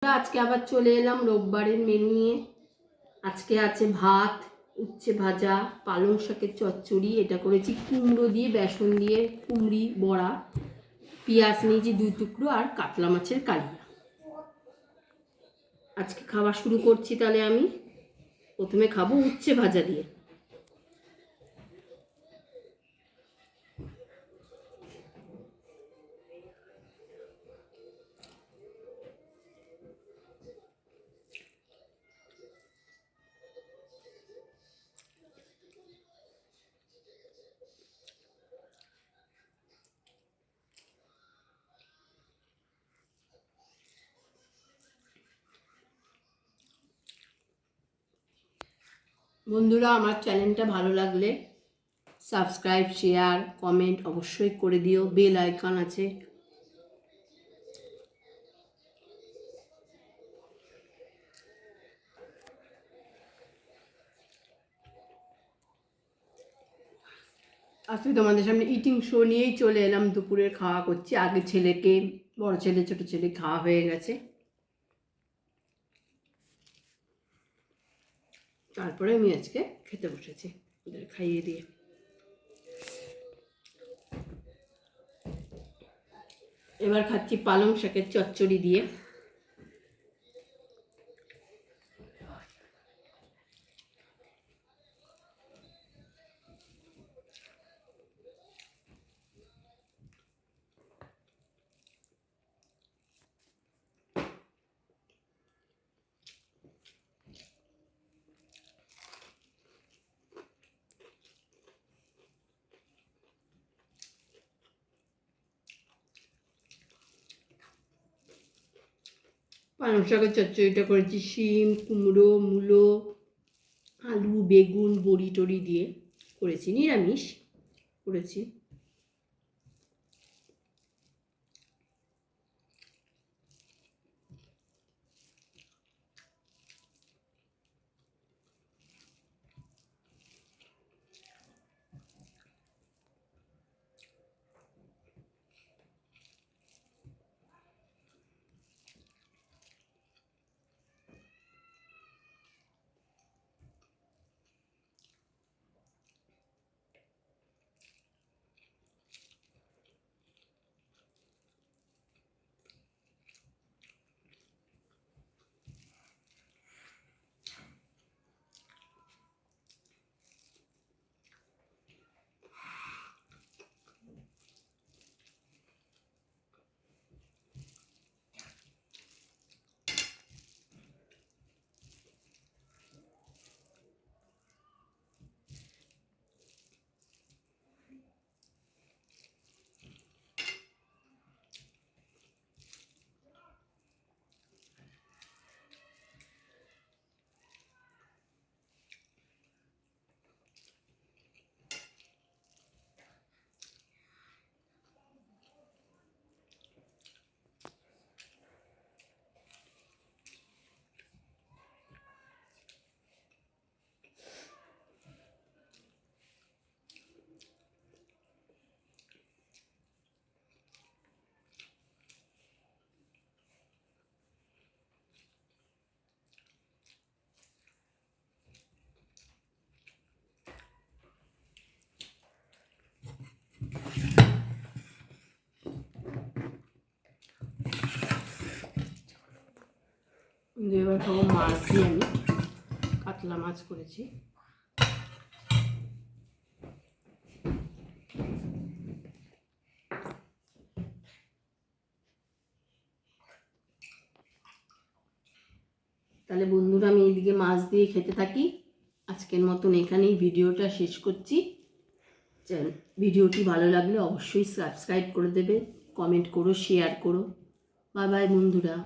আজকে আবার চলে এলাম রোববারের মেনু নিয়ে। আজকে আছে ভাত, উচ্ছে ভাজা, পালং শাকের চচ্চড়ি, এটা করেছি কুমড়ো দিয়ে, বেসন দিয়ে, কুমড়ি বড়া, পেঁয়াজ নিয়েছি 2 টুকরো, আর কাতলা মাছের কালিয়া। আজকে খাওয়া শুরু করছি। তাহলে আমি প্রথমে খাবো উচ্ছে ভাজা দিয়ে। বন্ধুরা, আমার চ্যানেলটা ভালো লাগলে সাবস্ক্রাইব, শেয়ার, কমেন্ট অবশ্যই করে দিও। বেল আইকন আছে। আজকে তোমাদের সামনে ইটিং শো নিয়েই চলে এলাম। দুপুরের খাওয়া করছি। আগে ছেলেকে, বড় ছেলে ছোট ছেলে খাওয়া হয়ে গেছে, তারপরে আমি আজকে খেতে বসেছি ওদের খাইয়ে দিয়ে। এবার খাচ্ছি পালং শাকের চচ্চড়ি দিয়ে। পালং শাকের চচ্চড়িটা করেছি শিম, কুমড়ো, মূলো, আলু, বেগুন, বড়ি টড়ি দিয়ে করেছি, নিরামিষ করেছি। এবার খাবো মাছ দিয়ে। আমি কাতলা মাছ করেছি। তাহলে বন্ধুরা, আমি এইদিকে মাছ দিয়ে খেতে থাকি। আজকের মতন এখানেই ভিডিওটা শেষ করছি। ভিডিওটি ভালো লাগলে অবশ্যই সাবস্ক্রাইব করে দেবে, কমেন্ট করো, শেয়ার করো। বাই বাই বন্ধুরা।